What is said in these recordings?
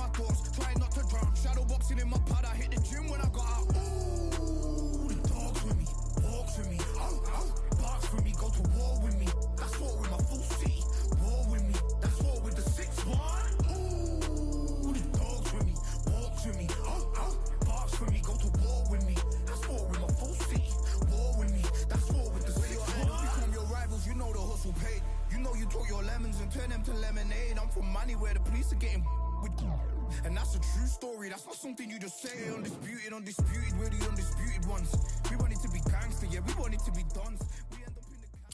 my thoughts, trying not to drown. Shadow boxing in my pad, I hit the gym when I got out. Ooh, the dogs with me, walks with me, barks with me, go to war with me. That's war with my full city, war with me. That's war with the 6-1. Ooh, the dogs with me, walks with me, barks with me, go to war with me. That's war with my full city, war with me. That's war with the 6-1. Become your rivals, you know the hustle paid. You know you took your lemons and turn them to lemonade. I'm from money where the police are getting with, and that's a true story. That's not something you just say. Undisputed, undisputed, we're the undisputed ones. We want it to be gangster, yeah, we want it to be done. We end up in the can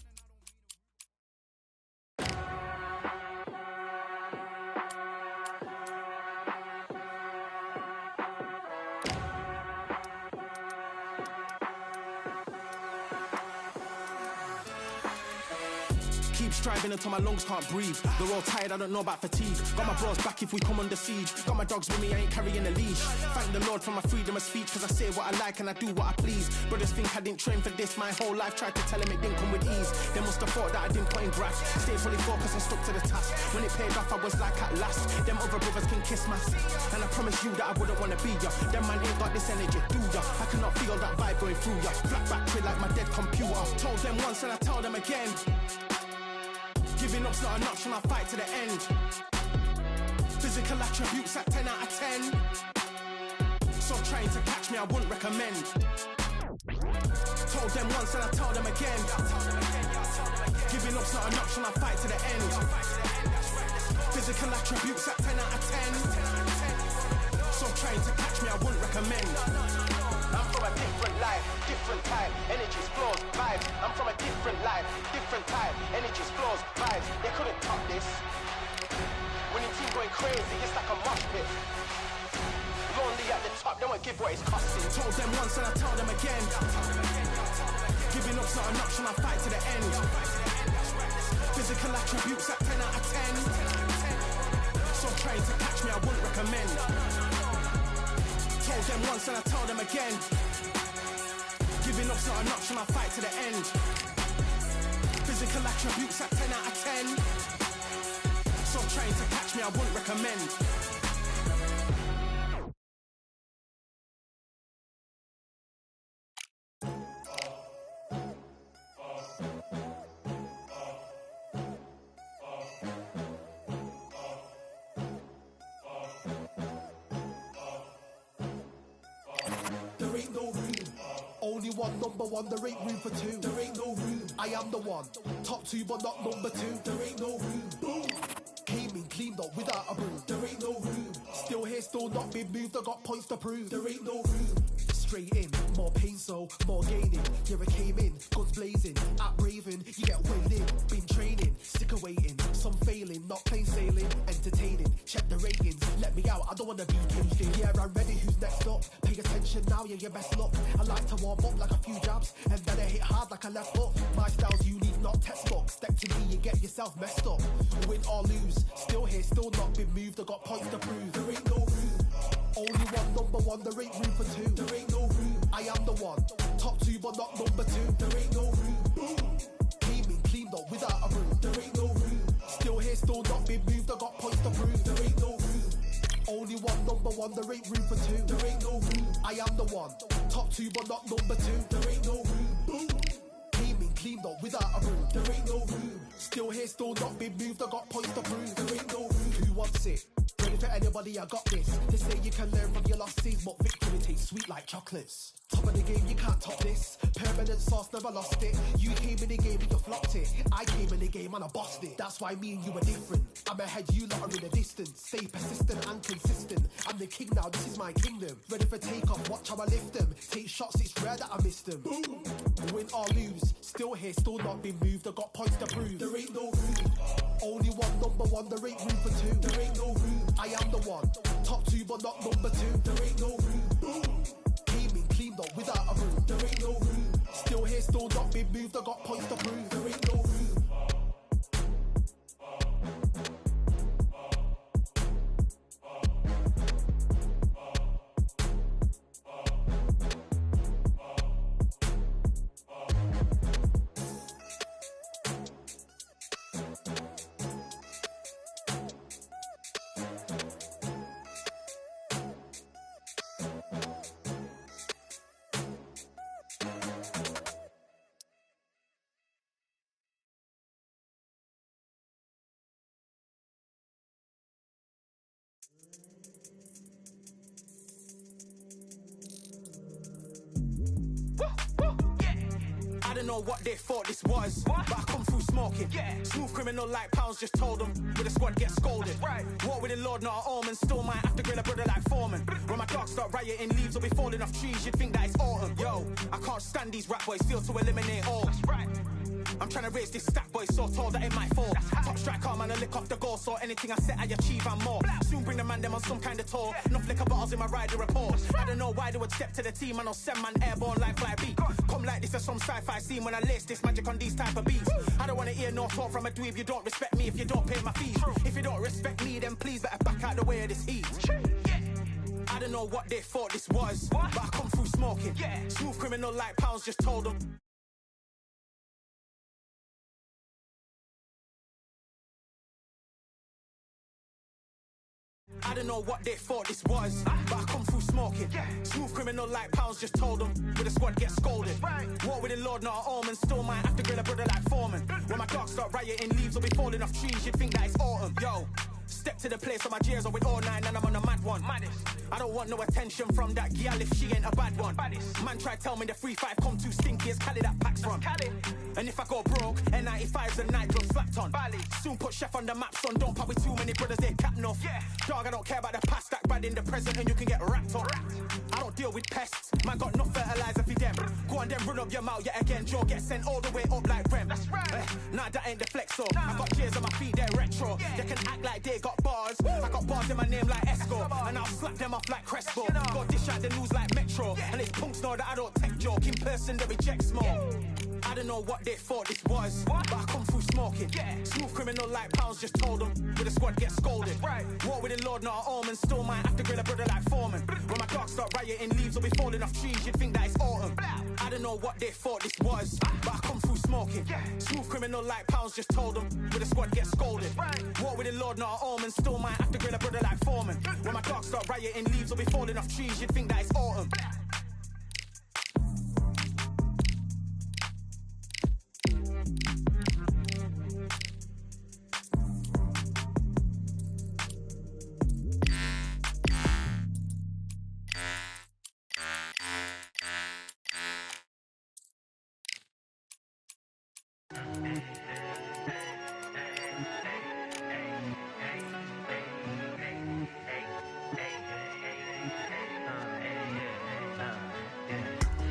and keep striving until my lungs can't breathe. They're all tired, I don't know about fatigue. Got my bros back if we come under siege. Got my dogs with me, I ain't carrying a leash. Thank the Lord for my freedom of speech, cause I say what I like and I do what I please. Brothers think I didn't train for this my whole life. Tried to tell them it didn't come with ease. They must have thought that I didn't put in graft. Stayed fully focused and stuck to the task. When it paid off, I was like at last. Them other brothers can kiss my ass. And I promise you that I wouldn't wanna be ya. Them man ain't got this energy, do ya? I cannot feel that vibe going through ya. Flat battery like my dead computer. Told them once and I tell them again. Giving up's not an option, I'll fight to the end. Physical attributes at 10 out of 10. So trying to catch me, I wouldn't recommend. Told them once and I tell them again. Giving up's not an option, I'll fight to the end. Physical attributes at 10 out of 10. So trying to catch me, I wouldn't recommend. I'm from a different life, different type, energies, flows, vibes. I'm from a different life, different type, energies, flows, vibes. They couldn't top this. Winning team going crazy, it's like a mosh pit. Lonely at the top, don't give what it's costing. Told them once and I tell them again. Giving up's not an option, I'll fight to the end. Physical attributes at 10 out of 10. So trying to catch me, I wouldn't recommend. Told them once and I tell them again. Giving up's not an option, I'll fight to the end. Physical attributes at 10 out of 10. So trying to catch me, I wouldn't recommend. Only one, number one, there ain't room for two. There ain't no room. I am the one. Top two, but not number two. There ain't no room. Boom. Came in, cleaned up without a broom. There ain't no room. Still here, still not been moved. I got points to prove. There ain't no room. Straight in, more pain, so more gaining. Yeah, I came in, guns blazing. At Raven, you get weighed in. Been training, sick of waiting. Some failing, not plain sailing. Entertaining, check the ratings. Let me out, I don't wanna be caged in. Yeah, I'm ready, who's next up? Pay attention now, yeah, your best luck. I like to warm up like a few jabs, and then I hit hard like a left hook. My style's unique, not textbook. Step to me, you get yourself messed up. Win or lose, still here, still not been moved. I got points to prove. There ain't no room. Only one, number one, there ain't room for two. There ain't no room. I am the one. Top two, but not number two. There ain't no room. Boom. Came in, cleaned up without a broom. There ain't no room. Still here, still not been moved. I got points to prove. There ain't no room. Only one, number one, there ain't room for two. There ain't no room. I am the one. Top two, but not number two. There ain't no room. Boom. Came in, cleaned up without a broom. There ain't no room. Still here, still not been moved. I got points to prove. There ain't no room. Who wants it? Ready for anybody, I got this. They say you can learn from your losses, but victory tastes sweet like chocolates. Top of the game, you can't top this. Permanent sauce, never lost it. You came in the game and you flopped it. I came in the game and I bossed it. That's why me and you are different. I'm ahead, you lot are in the distance. Stay persistent and consistent. I'm the king now, this is my kingdom. Ready for takeoff, watch how I lift them. Take shots, it's rare that I miss them. Boom. Win or lose, still here, still not been moved. I got points to prove. There ain't no room. Only one, number one, there ain't room for two. There ain't no room. I am the one. Top two, but not number two. There ain't no room. Boom. Came in, cleaned up without a broom. There ain't no room. Still here, still not been moved. I got points to prove. There ain't no room. don't know what they thought this was, but I come through smoking. Smooth criminal like pounds, just told them. With a squad get scolded. War with the Lord, not an omen. Still might have to grill a brother like Foreman. When my dogs start rioting, leaves will be falling off trees. You'd think that it's autumn. Yo, I can't stand these rap boys, feel to eliminate all. I'm trying to raise this stack, boy, so tall that it might fall. Top striker, man, I lick off the goal, so anything I set, I achieve and more. Soon bring the man them on some kind of tour. Enough liquor bottles in my rider report. I don't know why they would step to the team, and I'll send man airborne like fly beat. Come like this as some sci-fi scene when I lace this magic on these type of beats. I don't want to hear no talk from a dweeb. You don't respect me if you don't pay my fees. If you don't respect me, then please better back out the way of this heat. I don't know what they thought this was, but I come through smoking. Smooth criminal like pounds, just told them. I don't know what they thought this was, but I come through smoking. Smooth criminal like pounds, just told them. With a squad get scolded. War with the Lord, not an omen. Still might have to grill a brother like Foreman. When my dogs start rioting, leaves will be falling off trees. You'd think that it's autumn. Yo, step to the place on my jeers are with all nine and I'm on a mad one. I don't want no attention from that gal if she ain't a bad one. Man try tell me the 3-5 come too stinky as Cali that packs from. And if I go broke, N95's a night drug slapped on. Soon put chef on the map, son. Don't pop with too many brothers, they cap enough. Dog, I don't care about the past, that bad in the present and you can get wrapped up. I don't deal with pests, man got no fertilizer for them. Go on then run up your mouth yet again. Joe get sent all the way up like Rem. Nah, that ain't the flex, so I got cheers on my feet, they're retro. They can act like they got bars. I got bars in my name like Esco, and I'll slap them off like Crespo. Go dish out the news like Metro, and it's punks know that I don't tech joke. In person, they reject smoke. I don't know what they thought this was, but I come through smoking. Smooth criminal like pounds, just told them. With a squad get scolded. War with the Lord, not an omen. Still might have to grill a brother like Foreman. When my dogs start rioting, leaves will be falling off trees. You'd think that it's autumn. I don't know what they thought this was, but I come through smoking. Smooth criminal like pounds, just told them. With a squad get scolded. War with the Lord, not an omen. Still might have to grill a brother like Foreman. When my dogs start rioting, leaves will be falling off trees. You'd think that it's autumn.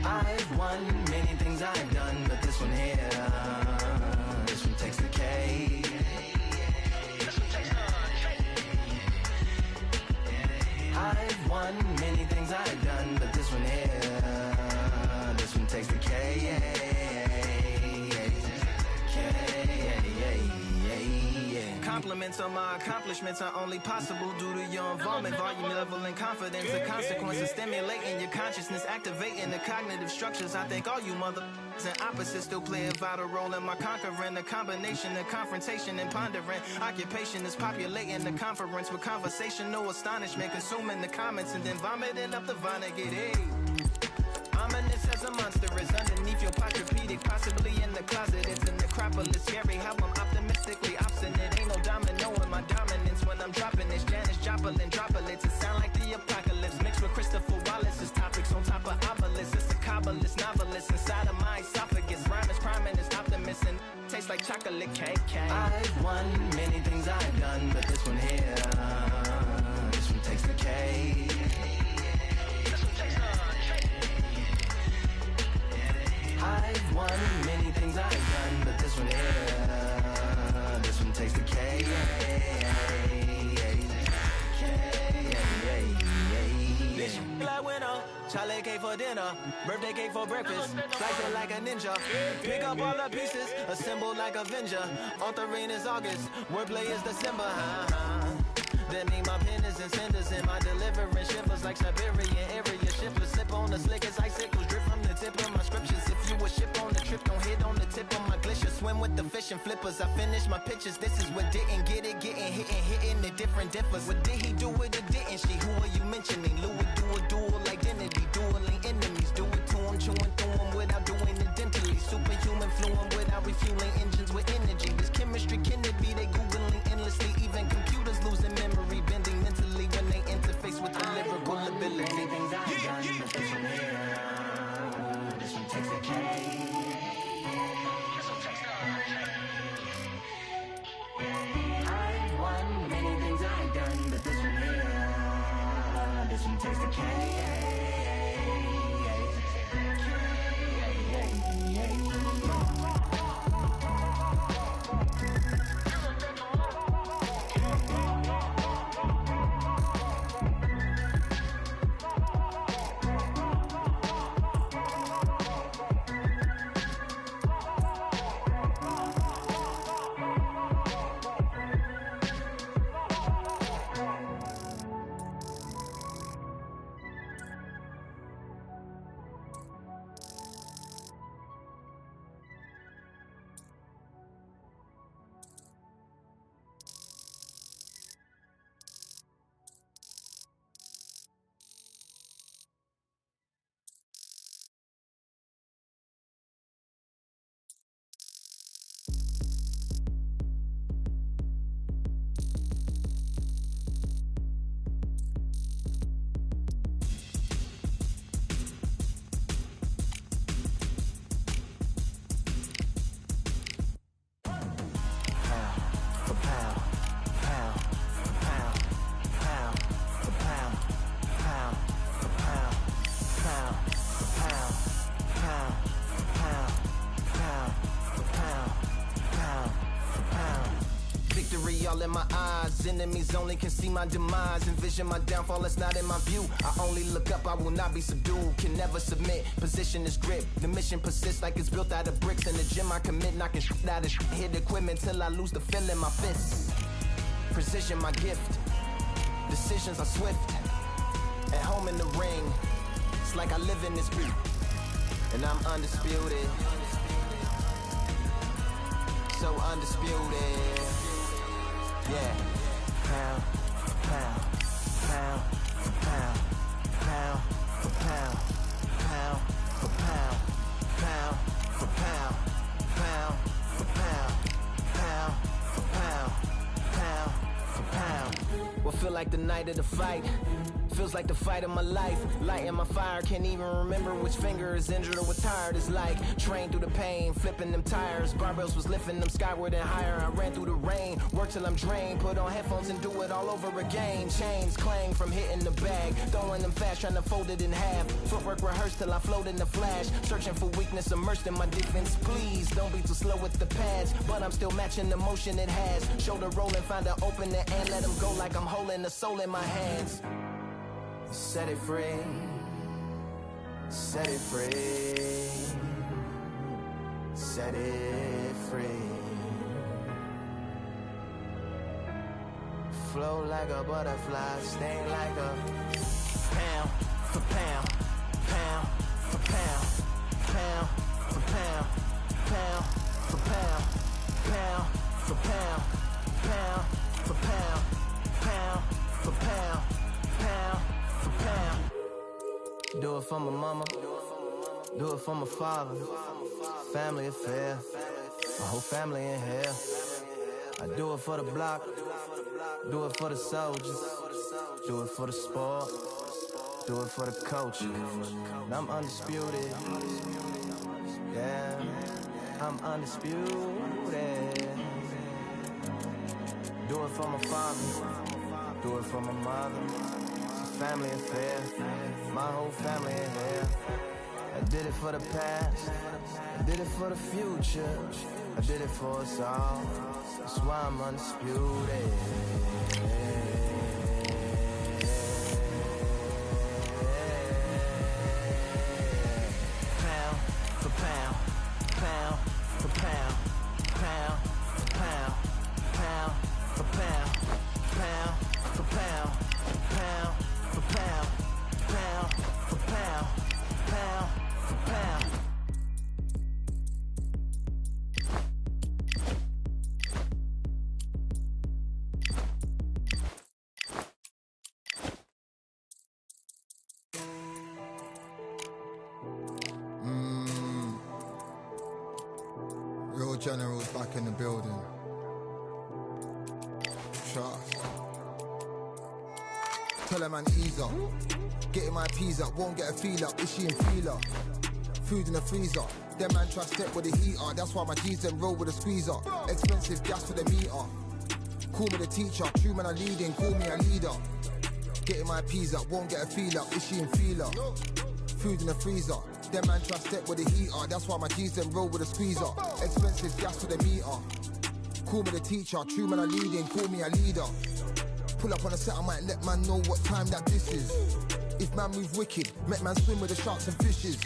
I've won many things I've done, but this one here, this one takes the cake. I've won many things I've done, but this one here, this one takes the cake. Compliments on my accomplishments are only possible due to your involvement, volume, level, and confidence. The consequences stimulating your consciousness, activating the cognitive structures. I think all you mother and opposites still play a vital role in my conquering. The combination of confrontation and pondering. Occupation is populating the conference with conversational astonishment, consuming the comments and then vomiting up the Vonnegut. Hey. Ominous as a monster is underneath your posturepedic, possibly in the closet. It's an necropolis, scary how I'm optimistically obstinate. Ain't no domino in my dominance when I'm dropping this. Janis Joplin droplets, it sound like the apocalypse mixed with Christopher Wallace's topics on top of obelisks. It's a kabbalist novelist inside of my esophagus. Rhyme is priming, is optimist and tastes like chocolate cake. I've won many things I've done, but this one here, this one takes the cake. I've won many things I've done, but this one here, this one takes the cake. Bitch, like winner, chocolate cake for dinner, birthday cake for breakfast, slice it like a ninja, pick up all the pieces, assemble like Avenger. Authoring is August, wordplay is December. That mean my pen is in cinders and my deliverance shivers like Siberian area shippers. Slip on the slick as icicles drip from the tip of my scriptures. If you a ship on the trip, don't hit on the tip of my glacier. Swim with the fish and flippers. I finish my pitches. This is what didn't get it, getting hitting the different differs. What did he do with it? Didn't she? Who are you mentioning? Louis do a dual identity, dueling enemies. Do it to him, chewing through him without doing it dentally. Superhuman fluent without refueling engines with energy. This chemistry can it be? They googling endlessly. Even computers losing memory, bending mentally when they interface with the lyrical ability. Things I've done, but this one here, this one takes the cake. pound, pound, pound, pound, pound, pound, pound, pound. Victory all in my eyes, enemies only can see my demise. Envision my downfall, it's not in my view. I only look up, I will not be subdued. Can never submit, position is grip. The mission persists like it's built out of bricks. In the gym I commit, knocking shit out of shit. Hit equipment till I lose the feel in my fists. Precision my gift, decisions are swift. At home in the ring, it's like I live in this beat. And I'm undisputed, so undisputed. Yeah, pound, pound, pound, pound, pound, for pound, pound, for pound, pound, for pound, pound, for pound, pound, for pound, pound, for pound. What feel like the night of the fight? Feels like the fight of my life. Lighting my fire, can't even remember which finger is injured or what tired is like. Train through the pain, flipping them tires. Barbells was lifting them skyward and higher. I ran through the rain, work till I'm drained. Put on headphones and do it all over again. Chains clang from hitting the bag. Throwing them fast, trying to fold it in half. Footwork rehearsed till I float in the flash. Searching for weakness, immersed in my defense. Please, don't be too slow with the pads. But I'm still matching the motion it has. Shoulder rolling, find an opening and let them go like I'm holding the soul in my hands. Set it free, set it free, set it free. Flow like a butterfly, sting like a pound for pound, pound for pound, pound for pound, pound for pound, pound for pound, pound for pound, pound for pound, pound. Pound. Do it for my mama, do it for my father. Family affair, my whole family in here. I do it for the block, do it for the soldiers, do it for the sport, do it for the culture. And I'm undisputed, yeah, I'm undisputed. Do it for my father, do it for my mother. Family affair, my whole family in here. I did it for the past, I did it for the future, I did it for us all. That's why I'm undisputed. Pound for pound, pound for pound, pound for pound, pound for pound, pound for pound, pound. Pound, pound, for pound, pound, for pound. Real generals back in the building. Trust. Tell a man ease up. Getting my peas up, won't get a feel up. Is she in feeler? Food in the freezer. Them man try step with the heater. That's why my G's them roll with a squeezer. Expensive gas for the meter. Call me the teacher. True man I leading, call me a leader. Getting my peas up, won't get a feel up. Is she in feeler? Food in the freezer. Them man try step with the heater. That's why my G's them roll with a squeezer. Expensive gas for the meter. Call me the teacher. True man I leading, call me a leader. Pull up on a set, I might let man know what time that this is. If man move wicked, make man swim with the sharks and fishes.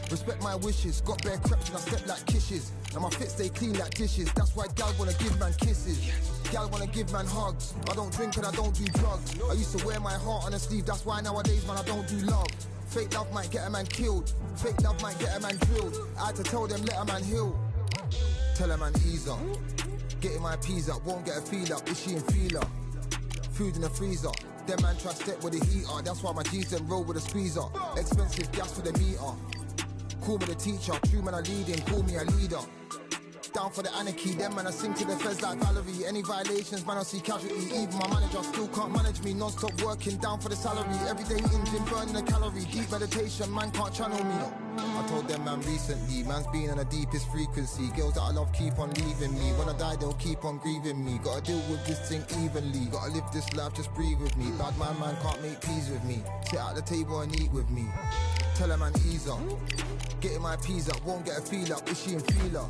Respect my wishes, got bare creps and I step like kisses. And my fit stay clean like dishes, that's why gal wanna give man kisses. Gal wanna give man hugs, I don't drink and I don't do drugs. I used to wear my heart on a sleeve, that's why nowadays man I don't do love. Fake love might get a man killed, fake love might get a man drilled. I had to tell them let a man heal. Tell a man ease up, getting my peas up, won't get a feel up, is she in feeler? Food in the freezer. Them man try step with the heater. That's why my G's them roll with a squeezer. Expensive gas for the meter. Call me the teacher. True man I leading, call me a leader. down for the anarchy. Them man I sing to the feds like Valerie. Any violations, man I see casualty. Even my manager still can't manage me. Non-stop working down for the salary. Everyday eating, gym, burning a calorie. Deep meditation, man can't channel me. I told them man recently, man's been on the deepest frequency. Girls that I love keep on leaving me. When I die they'll keep on grieving me. Gotta deal with this thing evenly. Gotta live this life, just breathe with me. Bad man can't make peace with me. Sit at the table and eat with me. Tell a man ease up. Getting my peas up, won't get a feel up. Ishy and feeler.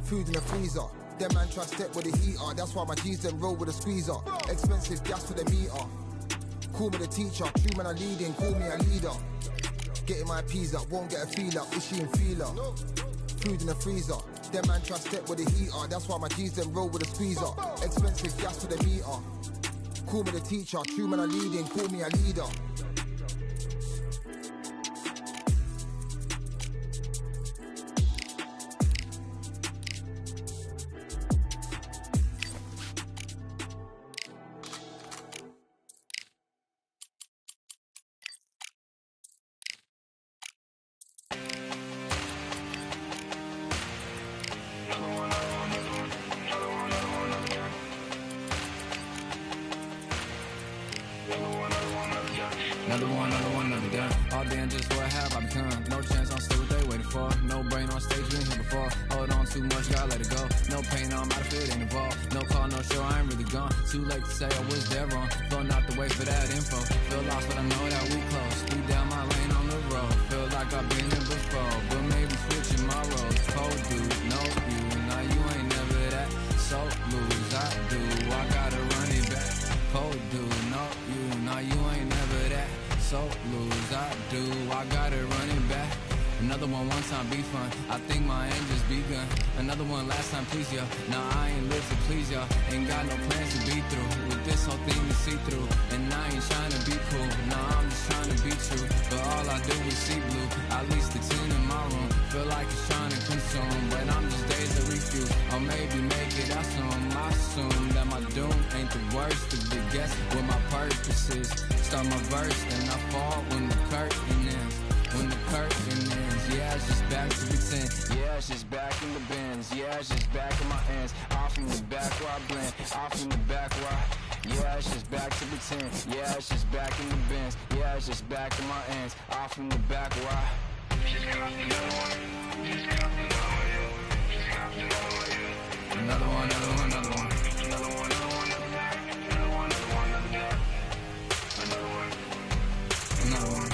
Food in the freezer. Them man try step with the heater. That's why my G's them roll with a squeezer. Expensive gas for the meter. Call me the teacher. True man I leading, call me a leader. Getting my peas up, won't get a feel up. Ishy and feeler. Food in the freezer. Them man try step with the heater. That's why my G's them roll with a squeezer. Expensive gas for the meter. Call me the teacher. True man I leading, call me a leader. Another done. All damn, just what have I become? No chance, I'm still what they waiting for. No brain on stage, been here before. Hold on too much, gotta let it go. No pain, I'm out of it, ain't involved. No call, no show, I ain't really gone. Too late to say I was there wrong. Don't have to wait for that info. Feel lost, but I know that we close. Speed down my lane on the road. Feel like I've been here before, but maybe switching my roles. Cold dude, no you, now you ain't never that. So lose, I do, I gotta run it back. Cold dude, no you, now you ain't never that. So lose, I do, I gotta run it back. Another one time be fun, I think my end just begun. Another one last time please ya. Now I ain't live to please ya. Ain't got no plans to be through with this whole thing to see through. And I ain't trying to be cool, nah I'm just trying to be true. But all I do is see blue, at least the 10 in my room. Feel like it's trying to consume, but I'm just days to refuse. Or maybe make it out soon. I assume that my doom ain't the worst of the guess what my purpose is. Start my verse, then I fall when the curtain ends. When the curtain ends, yeah, it's just back to pretend. Yeah, it's just back in the bins. Yeah, it's just back in my ends. Off in the back where I blend. Off in the back where I... Yeah, it's just back to pretend. Yeah, it's just back in the bins. Yeah, it's just back in my ends. Off in the back where I... Another one, another one, another one. Another one, another one, another one. Another one, another one. Another one. Another one.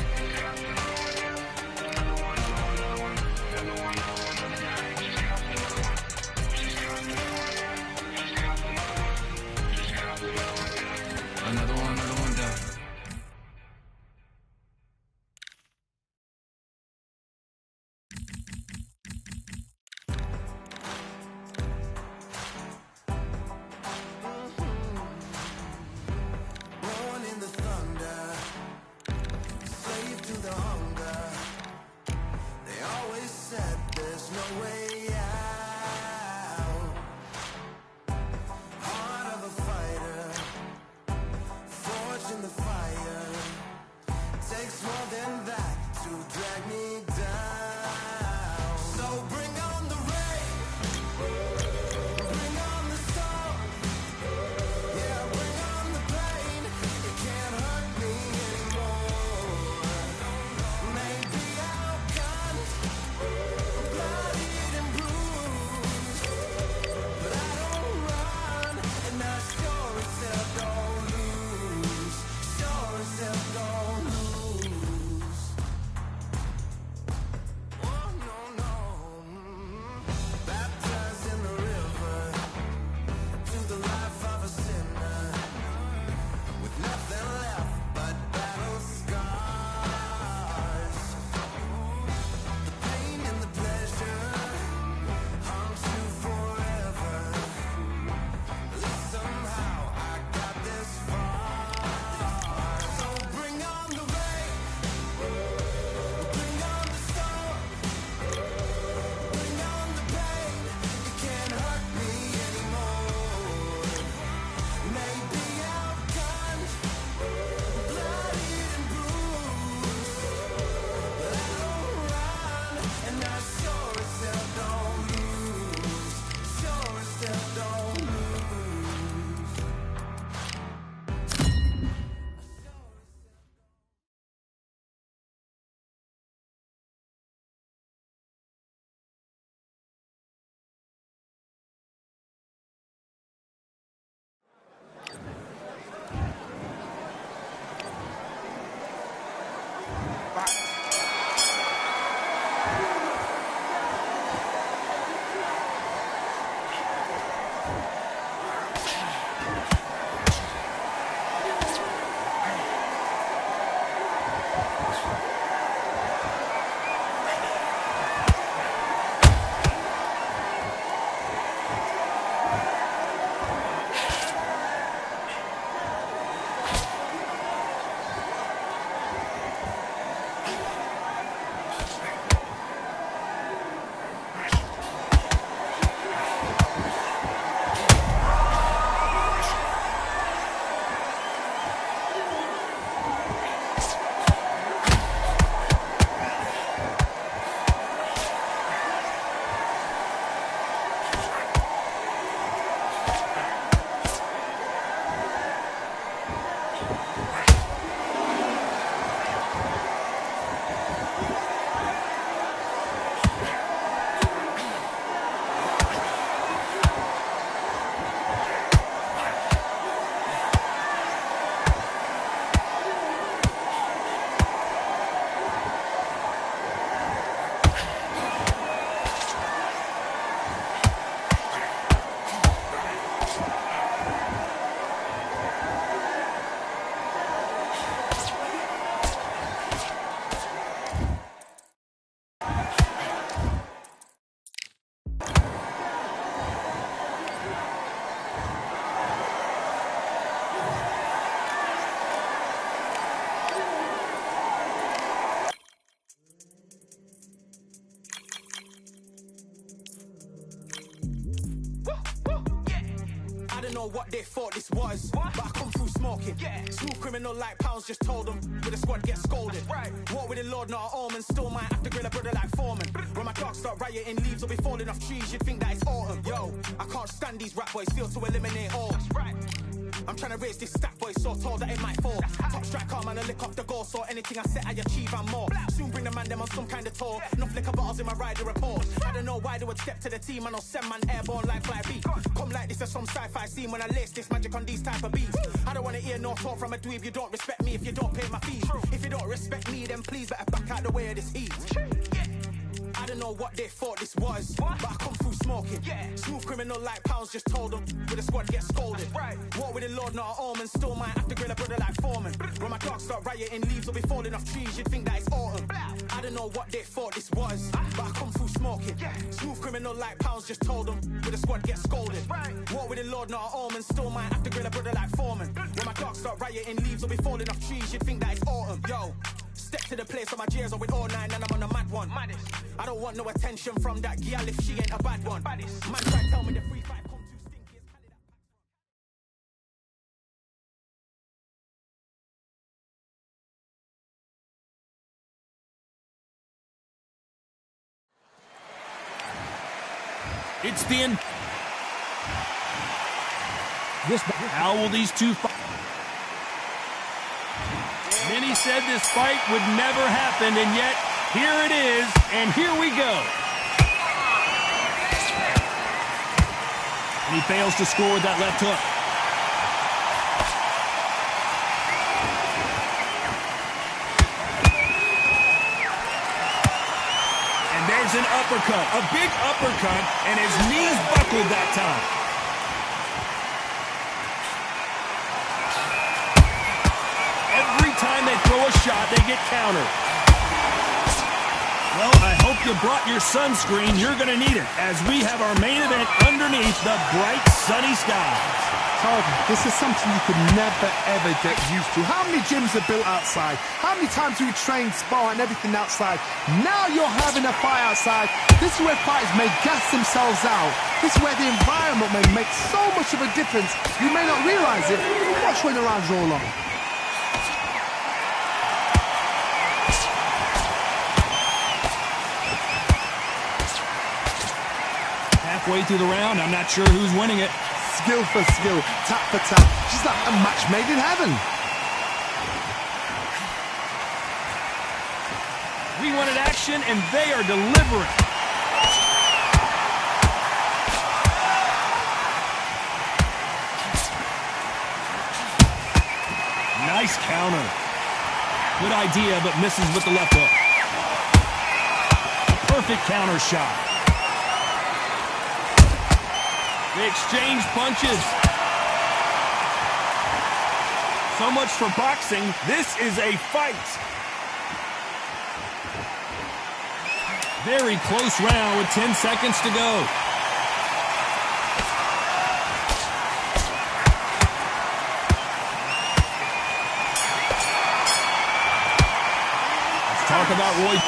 Another one done. know what they thought this was, but I come through smoking. Smooth criminal like pounds, just told them with the squad get scolded. Walk with the Lord, not an omen. Still might have to grill a brother like Foreman. When my dogs start rioting, leaves will be falling off trees. You'd think that it's autumn. Yo, I can't stand these rap boys, feel to eliminate all. I'm trying to raise this stat boy so tall that it might fall. Top striker, man, I lick off the goal, so anything I set, I achieve and more. Soon bring the man them on some kind of tour. No flicker bottles in my rider report. I don't know why they would step to the team, and I'll send man airborne like fly beat. Come like this as some sci-fi scene when I lace this magic on these type of beats. I don't want to hear no talk from a dweeb. You don't respect me if you don't pay my fees. If you don't respect me, then please better back out the way of this heat. I don't know what they thought this was, but I come through smoking. Smooth criminal like pounds, just told them with the squad get scolded. Walk with the Lord, not an omen. Still might have to grill a brother like Foreman. When my dogs start rioting, leaves will be falling off trees. You'd think that it's autumn. I don't know what they thought this was, but I come through smoking. Smooth criminal like pounds, just told them with the squad get scolded. Walk with the Lord, not an omen. Still might have to grill a brother like Foreman. When my dogs start rioting, leaves will be falling off trees. You'd think that it's autumn. Yo, step to the place where my J's are with all nine and I'm on a mad one. I don't want no attention from that girl if she ain't a bad one. Man try to tell me the free fight come too stinky. It's the end. How will these two fight? Many said this fight would never happen, and yet here it is, and here we go. And he fails to score with that left hook. And there's an uppercut, a big uppercut, and his knees buckled that time. Every time they throw a shot, they get countered. Well, I hope you brought your sunscreen. You're going to need it as we have our main event underneath the bright, sunny skies. Todd, this is something you could never, ever get used to. How many gyms are built outside? How many times do we train, spar, and everything outside? Now you're having a fight outside. This is where fighters may gas themselves out. This is where the environment may make so much of a difference. You may not realize it. Watch when the rounds roll on. Halfway through the round, I'm not sure who's winning it. Skill for skill, tap for tap. Just like a match made in heaven. We wanted action, and they are delivering. Nice counter. Good idea, but misses with the left hook. A perfect counter shot. They exchange punches. So much for boxing. This is a fight. Very close round with 10 seconds to go. Let's talk about Roy.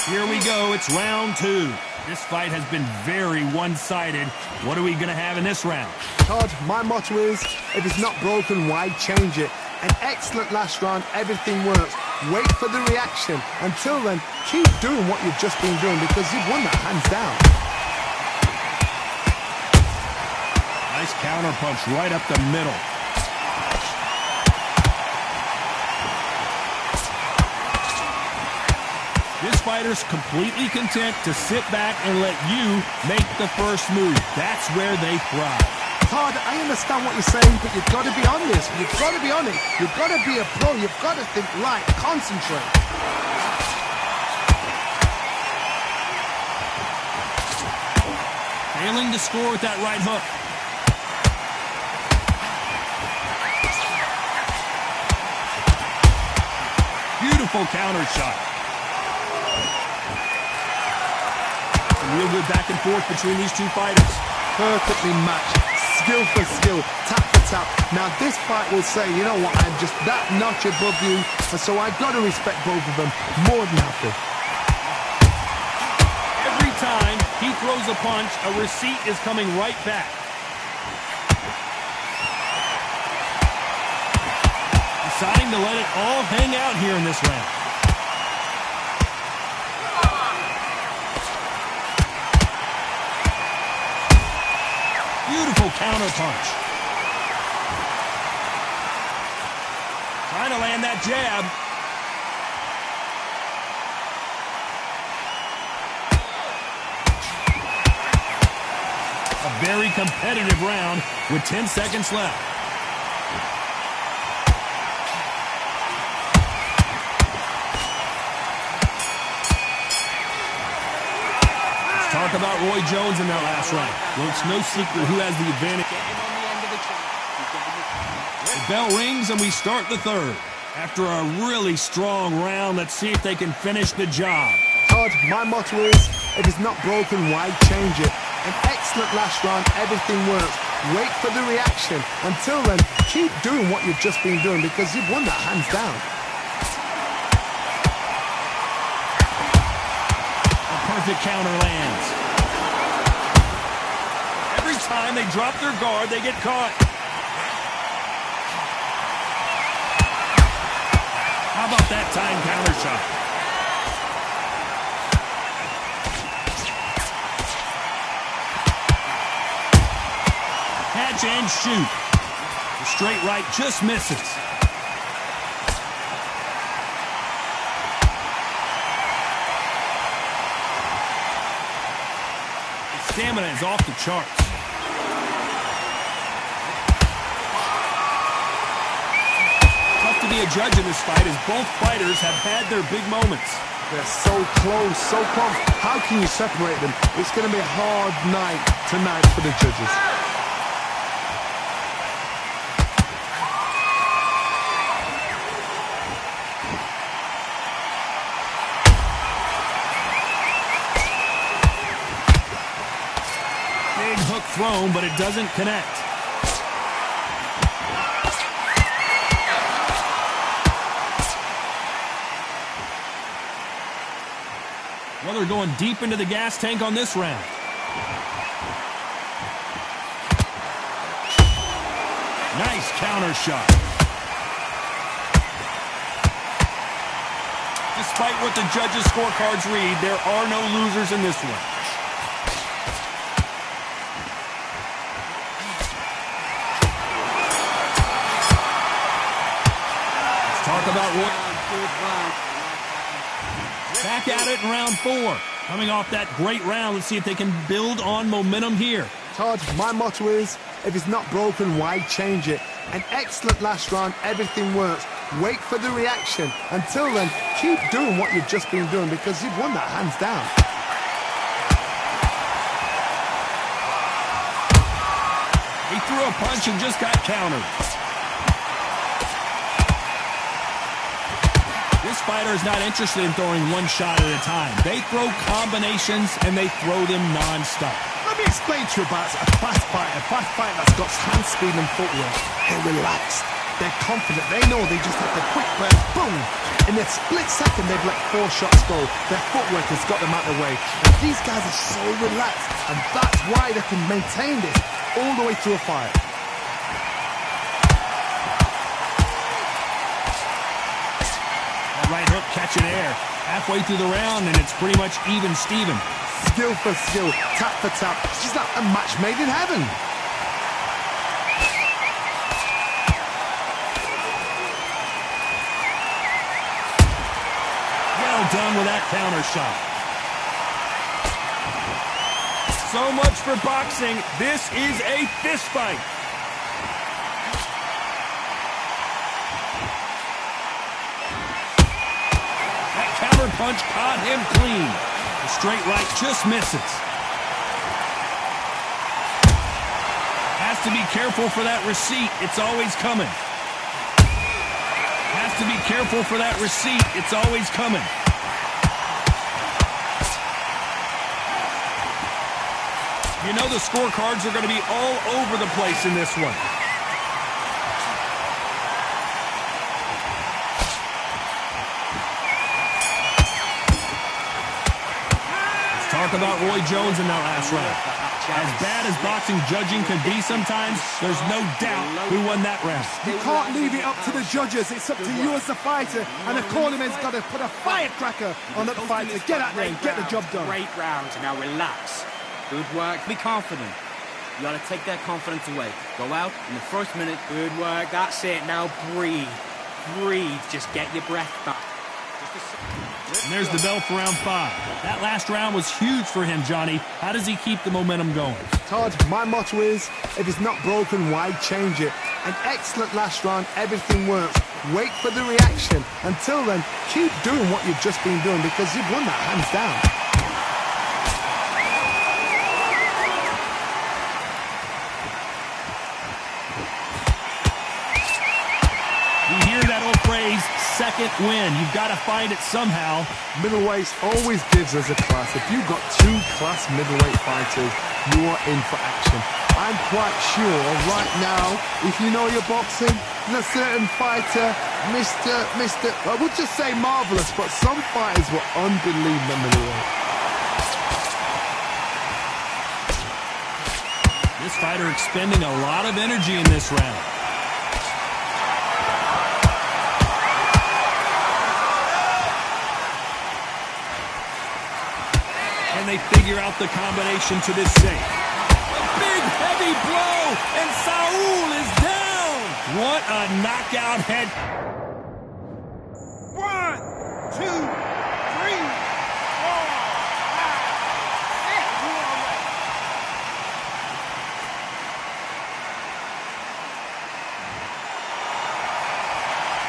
Here we go. It's round 2. This fight has been very one-sided. What are we going to have in this round? Todd, my motto is, if it's not broken, why change it? An excellent last round, everything works. Wait for the reaction. Until then, keep doing what you've just been doing because you've won that hands down. Nice counter punch right up the middle. This fighter's completely content to sit back and let you make the first move. That's where they thrive. Todd, I understand what you're saying, but you've got to be on this. You've got to be on it. You've got to be a pro. You've got to think light, concentrate. Failing to score with that right hook. Beautiful counter shot. Real good back and forth between these two fighters. Perfectly matched. Skill for skill. Tap for tap. Now this fight will say, you know what, I'm just that notch above you, and so I've got to respect both of them more than happy. Every time he throws a punch, a receipt is coming right back. Deciding to let it all hang out here in this round. Beautiful counter punch. Trying to land that jab. A very competitive round with 10 seconds left. Let's talk about Roy Jones in that last round. Well, it's no secret who has the advantage. The bell rings and we start the third. After a really strong round, let's see if they can finish the job. Todd, my motto is, if it's not broken, why change it? An excellent last round, everything works. Wait for the reaction. Until then, keep doing what you've just been doing because you've won that hands down. A perfect counter lands. Every time they drop their guard, they get caught. How about that time counter shot? Catch and shoot. The straight right just misses. His stamina is off the charts. Tough to be a judge in this fight as both fighters have had their big moments. They're so close, so close. How can you separate them? It's going to be a hard night tonight for the judges. Big hook thrown, but it doesn't connect. Well, they're going deep into the gas tank on this round. Nice counter shot. Despite what the judges' scorecards read, there are no losers in this one. Let's talk about what... Back at it in round 4. Coming off that great round, let's see if they can build on momentum here. Todd, my motto is, if it's not broken, why change it? An excellent last round, everything works. Wait for the reaction. Until then, keep doing what you've just been doing because you've won that hands down. He threw a punch and just got countered. This fighter is not interested in throwing one shot at a time. They throw combinations and they throw them non-stop. Let me explain to you about a fast fighter that's got hand speed and footwork. They're relaxed. They're confident. They know they just have the quick breath, boom. In a split second, they've let 4 shots go. Their footwork has got them out of the way. And these guys are so relaxed. And that's why they can maintain this all the way through a fight. Right hook catching air. Halfway through the round, and it's pretty much even Steven. Skill for skill, tap for tap. She's like a match made in heaven. Well done with that counter shot. So much for boxing. This is a fist fight. Counter punch caught him clean. The straight right just misses. Has to be careful for that receipt. It's always coming. Has to be careful for that receipt. It's always coming. You know the scorecards are going to be all over the place in this one. Talk talk about Roy Jones in that last round. As bad as boxing judging can be sometimes, there's no doubt who won that round. You can't leave it up to the judges. It's up to you as the fighter, and the cornerman's got to put a firecracker on that fighter. Get out there and get the job done. Great round. Now relax. Good work. Be confident. You got to take that confidence away. Go out in the first minute. Good work. That's it. Now breathe. Breathe. Just get your breath back. And there's the bell for round 5. That last round was huge for him, Johnny. How does he keep the momentum going? Todd, my motto is, if it's not broken, why change it? An excellent last round, everything works. Wait for the reaction. Until then, keep doing what you've just been doing because you've won that hands down. Phrase, second win. You've got to find it somehow. Middleweight always gives us a class. If you've got 2 class middleweight fighters, you are in for action. I'm quite sure right now, if you know your boxing, there's a certain fighter, Mr. I would just say marvelous, but some fighters were unbelievable middleweight. This fighter expending a lot of energy in this round. They figure out the combination to this safe. A big, heavy blow, and Saul is down. What a knockout head. 1, 2, 3, 4,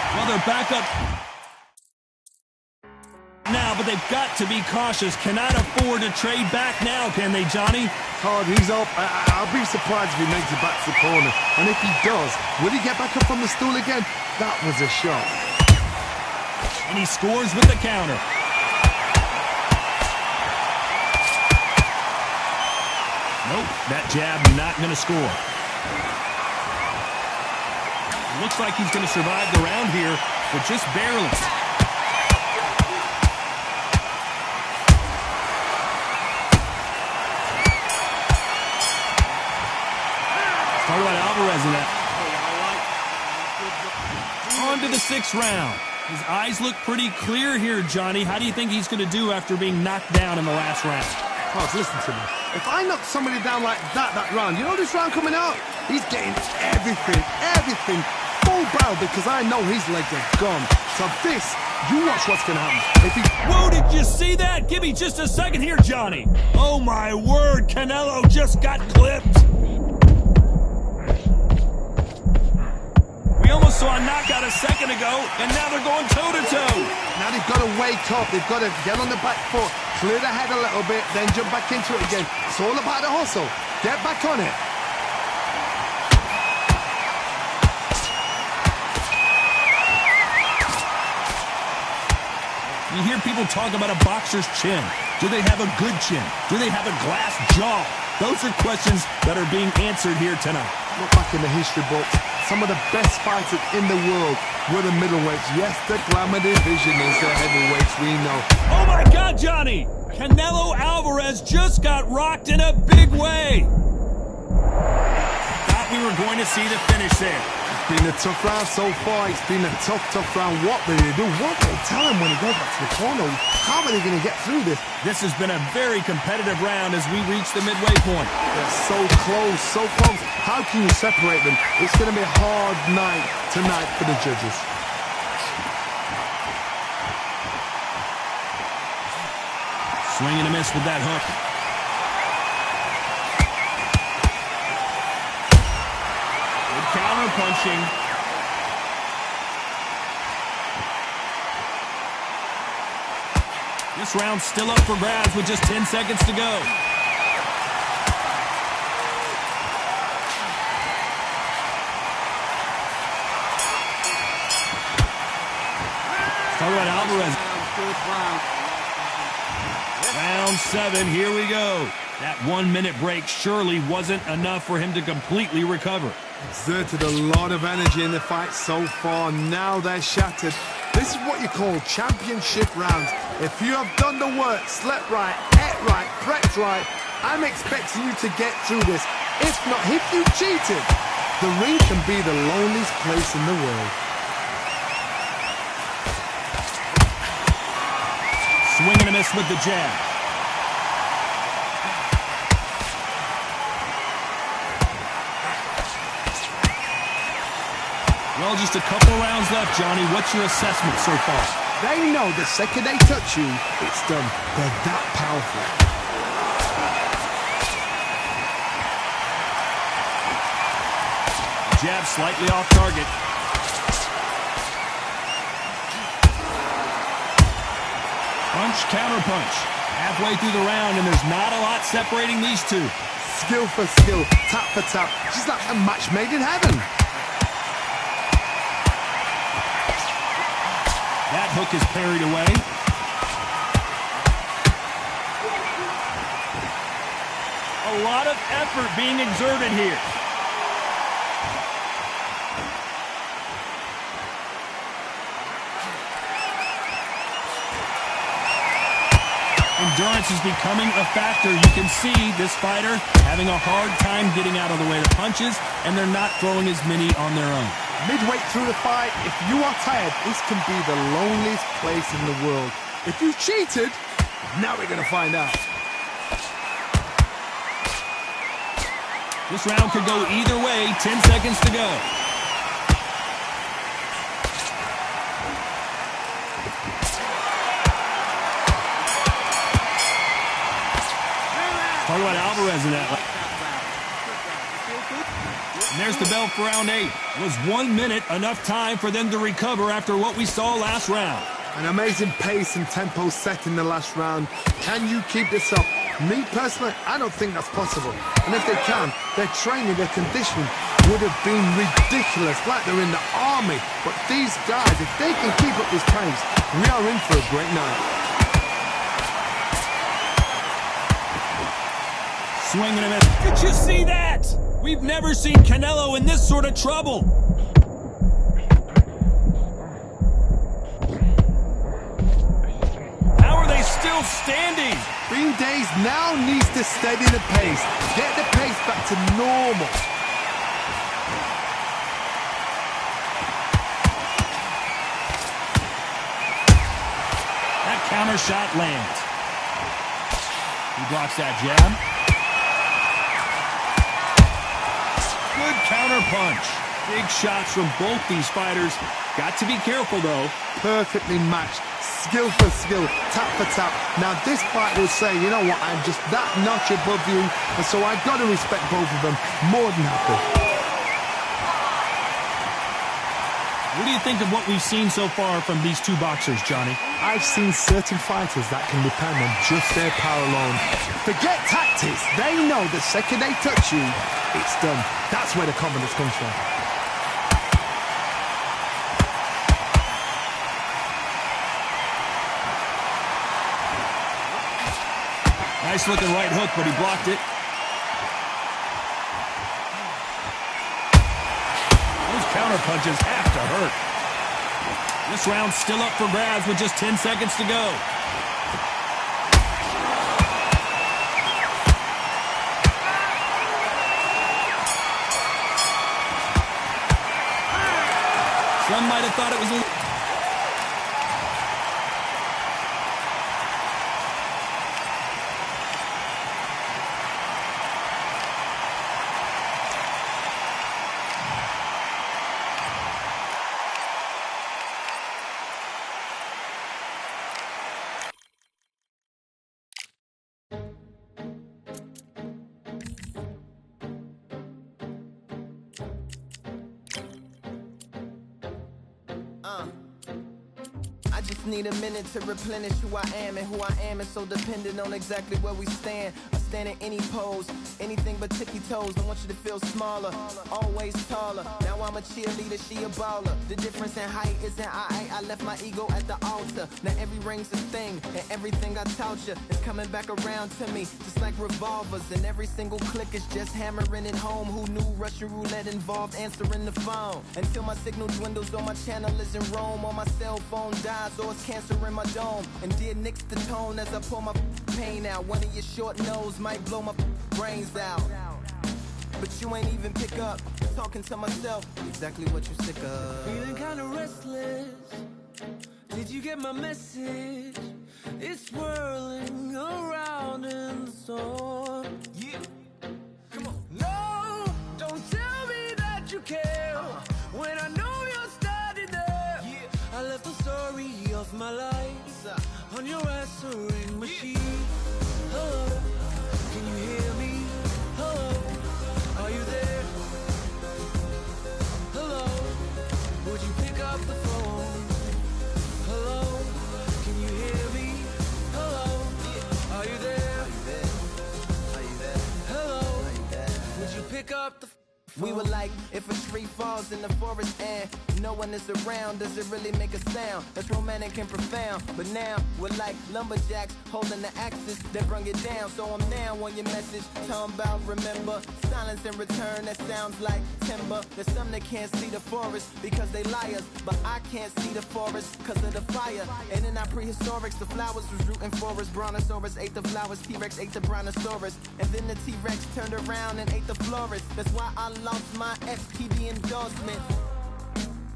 5. Well, they're back up now, but they've got to be cautious. Cannot afford to trade back now, can they, Johnny? Todd, he's up. I'll be surprised if he makes it back to the corner. And if he does, will he get back up on the stool again? That was a shot. And he scores with the counter. Nope, that jab not going to score. Looks like he's going to survive the round here, but just barely. Talk about Alvarez in that. On to the 6th round. His eyes look pretty clear here, Johnny. How do you think he's going to do after being knocked down in the last round? Pause, listen to me. If I knock somebody down like that round, you know this round coming out? He's getting everything, full barrel because I know his legs are gone. So this, you watch what's going to happen. If he... Whoa, did you see that? Give me just a second here, Johnny. Oh, my word. Canelo just got clipped. We almost saw a knockout a second ago, and now they're going toe-to-toe. Now they've got to wake up. They've got to get on the back foot, clear the head a little bit, then jump back into it again. It's all about the hustle. Get back on it. You hear people talk about a boxer's chin. Do they have a good chin? Do they have a glass jaw? Those are questions that are being answered here tonight. Look back in the history books. Some of the best fighters in the world were the middleweights. Yes, the glamour division is the heavyweights, we know. Oh my God, Johnny! Canelo Alvarez just got rocked in a big way. Thought we were going to see the finish there. It's been a tough round so far. It's been a tough round. What will they do? What will they tell him when he goes back to the corner? How are they going to get through this? This has been a very competitive round as we reach the midway point. They're so close, so close. How can you separate them? It's going to be a hard night tonight for the judges. Swing and a miss with that hook. Good counter punching. This round's still up for grabs with just 10 seconds to go. Talk about Alvarez. Round 7, here we go. That 1-minute break surely wasn't enough for him to completely recover. Exerted a lot of energy in the fight so far. Now they're shattered. This is what you call championship rounds. If you have done the work, slept right, ate right, prepped right, I'm expecting you to get through this. If not, if you cheated, the ring can be the loneliest place in the world. Swing and a miss with the jab. Well, just a couple rounds left, Johnny. What's your assessment so far? They know the second they touch you, it's done. They're that powerful. Jab slightly off target. Punch, counter punch. Halfway through the round, and there's not a lot separating these two. Skill for skill, tap for tap. She's like a match made in heaven. That hook is parried away. A lot of effort being exerted here. Endurance is becoming a factor. You can see this fighter having a hard time getting out of the way of punches, and they're not throwing as many on their own. Midway through the fight, if you are tired, this can be the loneliest place in the world. If you cheated, now we're going to find out. This round could go either way. 10 seconds to go. Talk about Alvarez in that. And there's the bell for round 8. Was 1 minute enough time for them to recover after what we saw last round? An amazing pace and tempo set in the last round. Can you keep this up? Me personally, I don't think that's possible. And if they can, their training, their conditioning would have been ridiculous, like they're in the army. But these guys, if they can keep up this pace, we are in for a great night. Swing and a miss. Did you see that? We've never seen Canelo in this sort of trouble. How are they still standing? Green Days now needs to steady the pace. Get the pace back to normal. That counter shot lands. He blocks that jab. Good counter punch. Big shots from both these fighters. Got to be careful, though. Perfectly matched. Skill for skill, tap for tap. Now this fight will say, you know what, I'm just that notch above you, and so I've got to respect both of them. More than happy. What do you think of what we've seen so far from these two boxers, Johnny? I've seen certain fighters that can depend on just their power alone. Forget tactics. They know the second they touch you, it's done. That's where the confidence comes from. Nice looking right hook, but he blocked it. Those counter punches have to hurt. This round's still up for grabs with just 10 seconds to go. Some might have thought it was a... I just need a minute to replenish who I am, and who I am is so dependent on exactly where we stand. I stand in any pose, anything but tippy toes. I want you to feel smaller, always taller. Now I'm a cheerleader, she a baller. The difference in height isn't I left my ego at the altar. Now every ring's a thing, and everything I taught you is coming back around to me, just like revolvers. And every single click is just hammering it home. Who knew Russian roulette involved answering the phone? Until my signal dwindles or my channel is in Rome, or my cell phone dies, or it's cancer in my dome. And dear nicks the tone as I pull my pain out. One of your short nose might blow my brains out, but you ain't even pick up. Talking to myself, exactly what you sick of. Feeling kinda restless. Did you get my message? It's swirling around in the storm. Yeah, come on. No, don't tell me that you care when I know you're standing there. Yeah. I left the story of my life on your answering machine. Hello, can you hear me? Hello, are you there? Hello, would you pick up the phone? Hello, can you hear me? Hello, are you there? Are you there? Hello, would you pick up the phone? We were like, if a tree falls in the forest and no one is around, does it really make a sound? That's romantic and profound. But now we're like lumberjacks holding the axes that bring it down. So I'm now on your message, talking about remember. Silence in return, that sounds like timber. There's some that can't see the forest because they liars, but I can't see the forest because of the fire. And in our prehistorics, the flowers was rooting for us. Brontosaurus ate the flowers, T-Rex ate the Brontosaurus, and then the T-Rex turned around and ate the florist. That's why I lost my STD endorsement,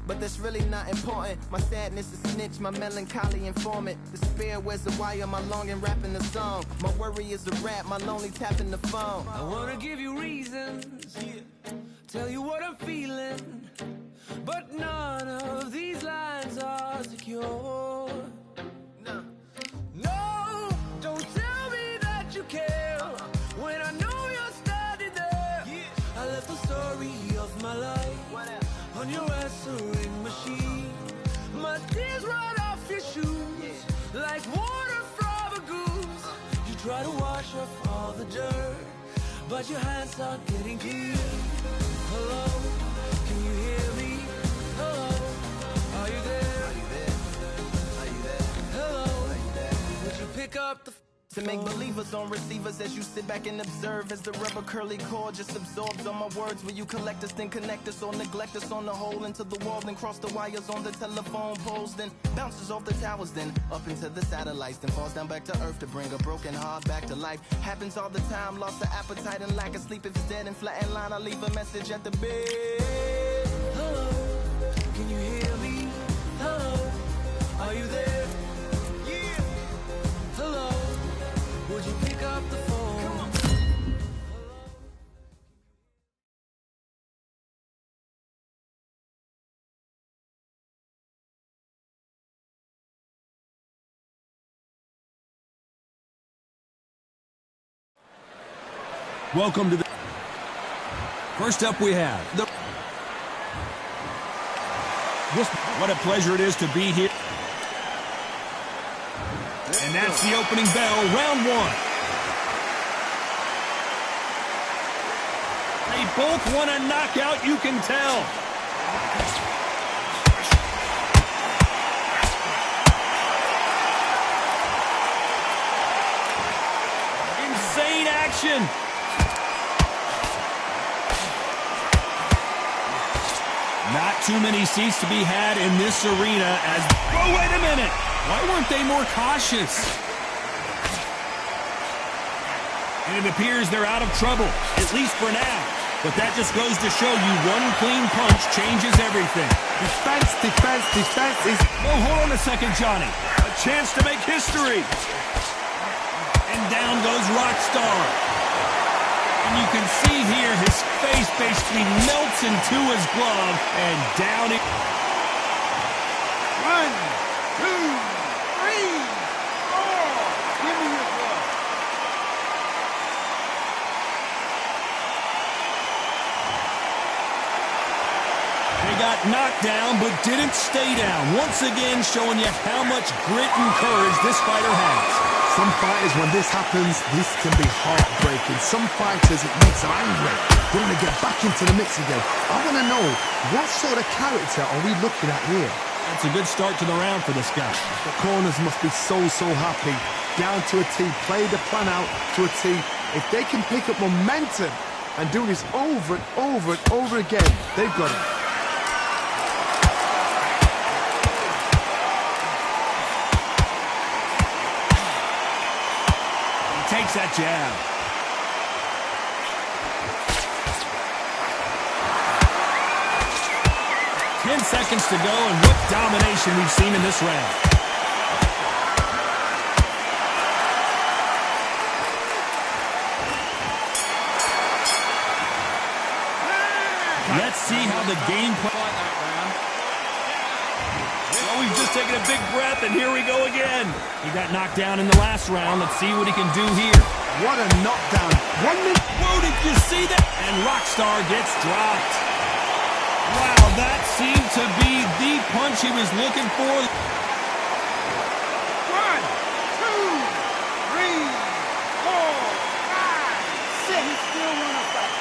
but that's really not important. My sadness is snitch, my melancholy informant. Despair wears the wire, my longing rapping the song. My worry is a rap, my lonely tapping the phone. I wanna give you reasons, tell you what I'm feeling, but none of these lines are secure. No, don't tell me that you care when I know you're standing there. I left the story of my life on your answering machine. My tears run off your shoes like water from a goose. You try to wash off all the dirt, but your hands aren't getting clean. Hello, can you hear me? Hello, are you there? Are you there? Are you there? Hello, Are you there? would you pick up the To make believers on receivers as you sit back and observe as the rubber curly cord just absorbs all my words. Will you collect us, then connect us, or neglect us on the hole into the wall, then cross the wires on the telephone poles, then bounces off the towers, then up into the satellites, then falls down back to earth to bring a broken heart back to life. Happens all the time, lost the appetite and lack of sleep. If it's dead and flat in line, I leave a message at the bed. Hello, can you hear me? Hello, are you there? Yeah. Hello, would you pick up the phone? Come on. Welcome to the... First up we have the... What a pleasure it is to be here. And that's the opening bell, round one. They both want a knockout, you can tell. Insane action. Not too many seats to be had in this arena as... Oh, wait a minute! Why weren't they more cautious? And it appears they're out of trouble, at least for now. But that just goes to show you one clean punch changes everything. Defense is... Oh, hold on a second, Johnny. A chance to make history. And down goes Rockstar. And you can see here his face basically melts into his glove, and down it... 1, 2, 3, 4. Give me your glove. They got knocked down, but didn't stay down. Once again, showing you how much grit and courage this fighter has. Some fighters, when this happens, this can be heartbreaking. Some fighters, it makes them angry. They want to get back into the mix again. I want to know, what sort of character are we looking at here? That's a good start to the round for this guy. The corners must be so happy. Down to a T, play the plan out to a T. If they can pick up momentum and do this over and over and over again, they've got it. Takes that jab. Ten seconds to go, and what domination we've seen in this round. Let's see how the game plan. Well, we've just taken a big breath, and here we go again. He got knocked down in the last round. Let's see what he can do here. What a knockdown. 1 minute. Whoa, did you see that? And Rockstar gets dropped. Wow, that seemed to be the punch he was looking for. 1, 2, 3, 4, 5, 6. He's still one of them.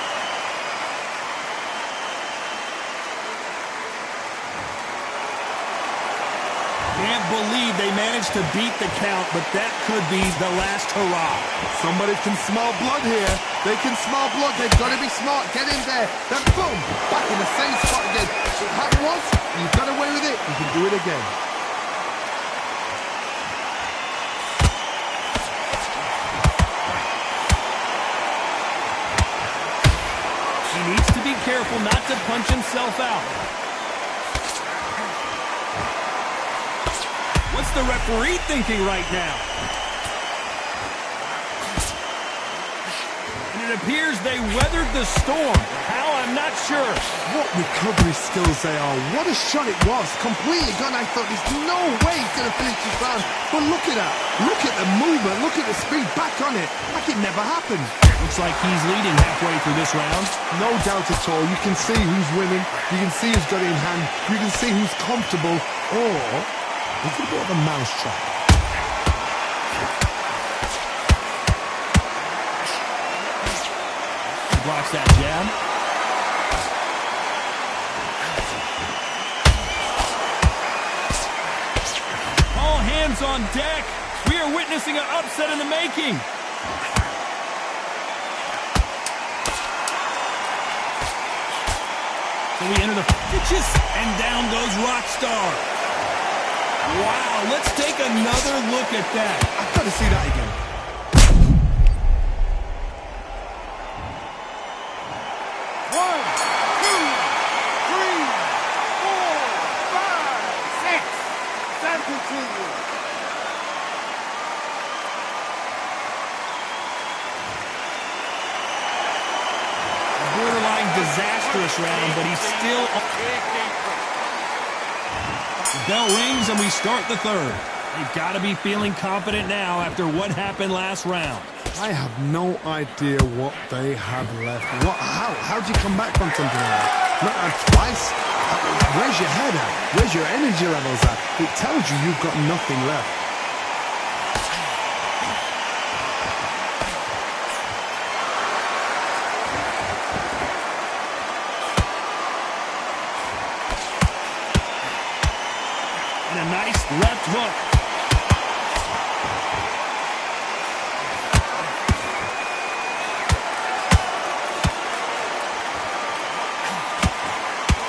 Can't believe they managed to beat the count, but that could be the last hurrah. Somebody can smell blood here. They can smell blood. They've got to be smart. Get in there. Then boom, back in the same spot again. It happened once. You got away with it. You can do it again. He needs to be careful not to punch himself out. What's the referee thinking right now? And it appears they weathered the storm. How, I'm not sure. What recovery skills they are. What a shot it was. Completely gone. I thought there's no way he's going to finish this round. But look at that. Look at the movement. Look at the speed. Back on it. Like it never happened. Looks like he's leading halfway through this round. No doubt at all. You can see who's winning. You can see who's got it in hand. You can see who's comfortable. Or it's a bit of a mousetrap. He blocks that jab. All hands on deck. We are witnessing an upset in the making. So we enter the pitches, and down goes Rockstar. Wow, let's take another look at that. I've got to see that again. 1, 2, 3, 4, 5, 6. Time continue. A borderline disastrous round, but he's still. The bell rings and we start the third. They've got to be feeling confident now after what happened last round. I have no idea what they have left. How do you come back from something like that? Not twice? Where's your head at? Where's your energy levels at? It tells you you've got nothing left. And a nice left hook.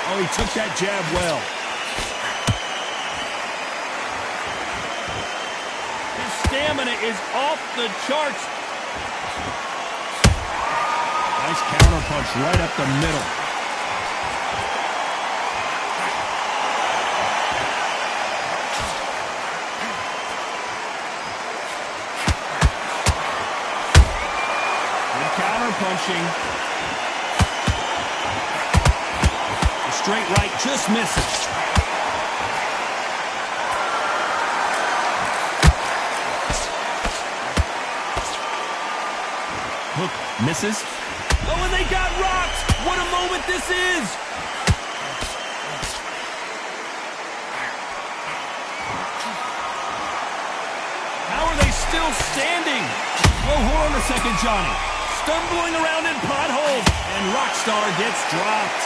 Oh, he took that jab well. His stamina is off the charts. Nice counter punch right up the middle. Punching. The straight right just misses. Hook misses. Oh, and they got rocked. What a moment this is. still standing. Oh, hold on a second, Johnny. Stumbling around in potholes, and Rockstar gets dropped.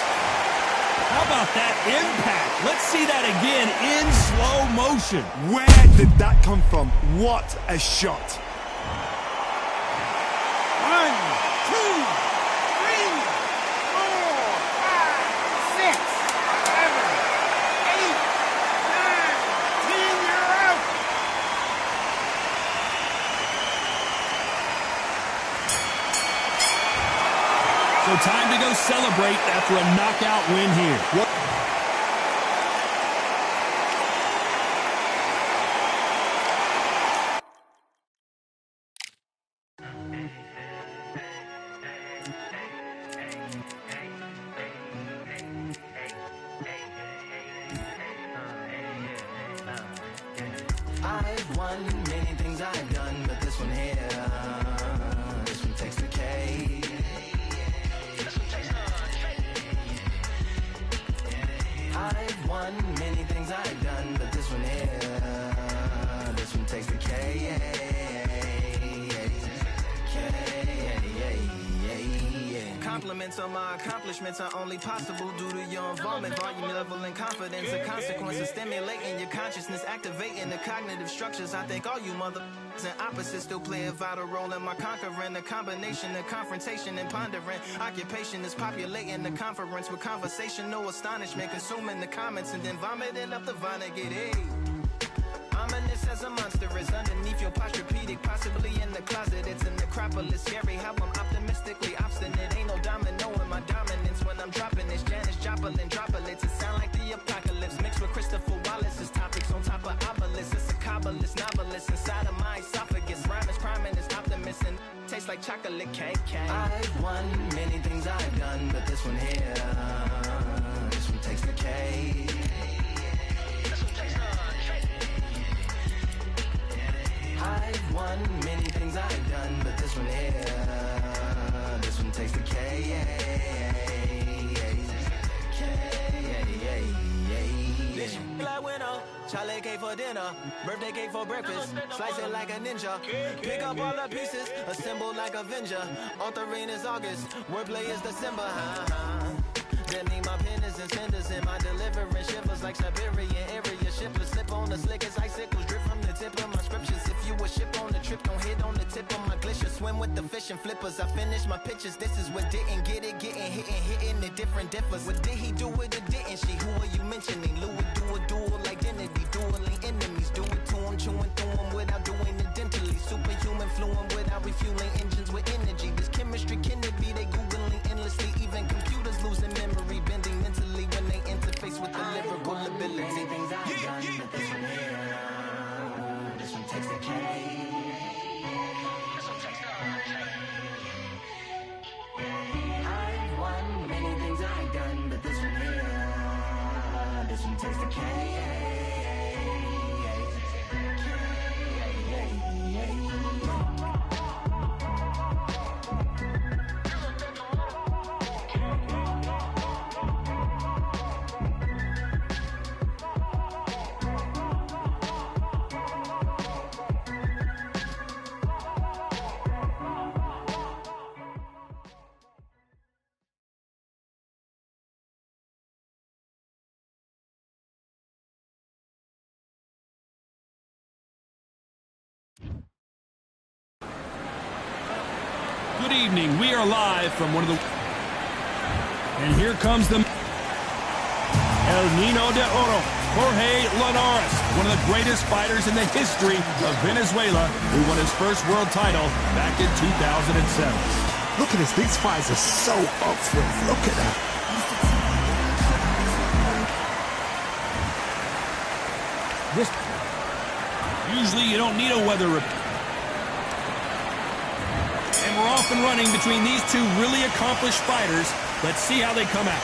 How about that impact? Let's see that again in slow motion. Where did that come from? What a shot. 1, 2, 3, 4, 5, 6, 7, 8, 9, 10, you're out. So time to go celebrate after a knockout win here. I've won many things I've done, but this one here, this one takes the cake. I've won many things I've done, but this one here, this one takes the cake. Compliments on my accomplishments are only possible due to your involvement, volume, level, and confidence. The consequences stimulating your consciousness, activating the cognitive structures. I think all you mother and opposites still play a vital role in my conquering. The combination of confrontation and pondering. Occupation is populating the conference with conversational astonishment, consuming the comments and then vomiting up the vinegar. Hey. Ominous as a monster is underneath your posturepedic, possibly in the closet. It's a necropolis, scary how I'm optimistically obstinate. Ain't no domino in my dominance when I'm dropping this. Janice Joplin droplets, it sound like the apocalypse mixed with Christopher Wallace's topics on top of obelisks. It's a kabbalist novelist inside of my esophagus. Rhyme is priming, it's optimist and tastes like chocolate cake. I've won many things I've done, but this one here, this one takes the cake. I've won many things I've done, but this one here, this one takes the K. Black winner, Charlie cake for dinner, birthday cake for breakfast, slice it like a ninja, pick up all the pieces, assemble like a Avenger. Authoring is August, wordplay is December. That mean my pen is in cinders and my deliverance shivers like Siberian area shipless. Slip on the slickest icicles, drip from the tip of my scriptures. If you a ship on the trip, don't hit on the tip of my glacier. Swim with the fish and flippers. I finish my pitches. This is what didn't get it, getting hitting the different differs. What did he do with it? Didn't she? Who are you mentioning? Louis do a dual identity, dueling enemies. Do it to him, chewing through him without doing it dentally. Superhuman fluent without refueling engines with energy. This chemistry can it be? They googling endlessly. Even computers losing memory, bending mentally when they interface with the lyrical ability. Things I've done, but this one here, this one takes the cake. I've won many things I've done, but this one here, this one takes the cake. Good evening. We are live from one of the... And here comes the... El Nino de Oro, Jorge Linares, one of the greatest fighters in the history of Venezuela, who won his first world title back in 2007. Look at this. These fighters are so up for it. Look at that. Usually you don't need a weather report. And we're off and running between these two really accomplished fighters. Let's see how they come out.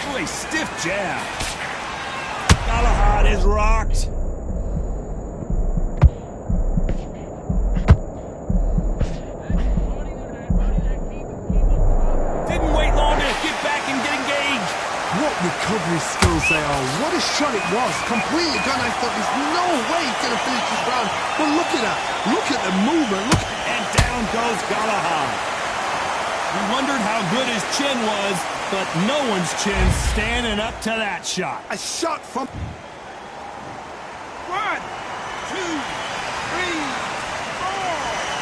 Oh, a stiff jab. Galahad is rocked. Didn't wait long to get back and get engaged. What recovery skills they are. What a shot it was. Completely gone. I thought there's no way he's going to finish this round. But look at that. Look at the movement. Look. And down goes Galahad. We wondered how good his chin was, but no one's chin standing up to that shot. A shot from... 1, 2, 3, 4,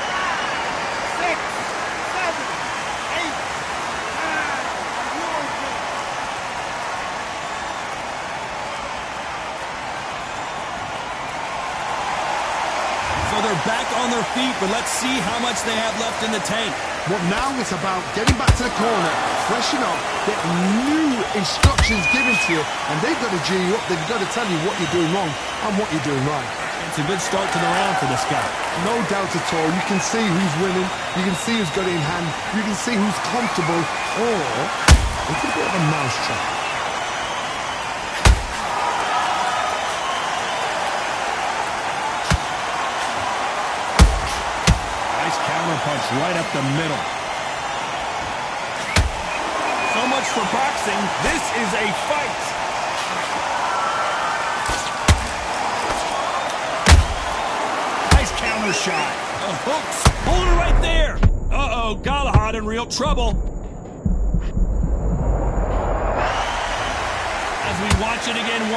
5, 6, 7, 8, 9, So they're back on their feet, but let's see how much they have left in the tank. Well, now it's about getting back to the corner, freshen up, get new instructions given to you, and they've got to G you up. They've got to tell you what you're doing wrong and what you're doing right. It's a good start to the round for this guy. No doubt at all. You can see who's winning. You can see who's got it in hand. You can see who's comfortable. Or it's a bit of a mousetrap. Nice counter punch right up the middle. So much for boxing. This is a fight. Nice counter shot. Hooks. Hold it right there. Uh-oh, Galahad in real trouble. As we watch it again,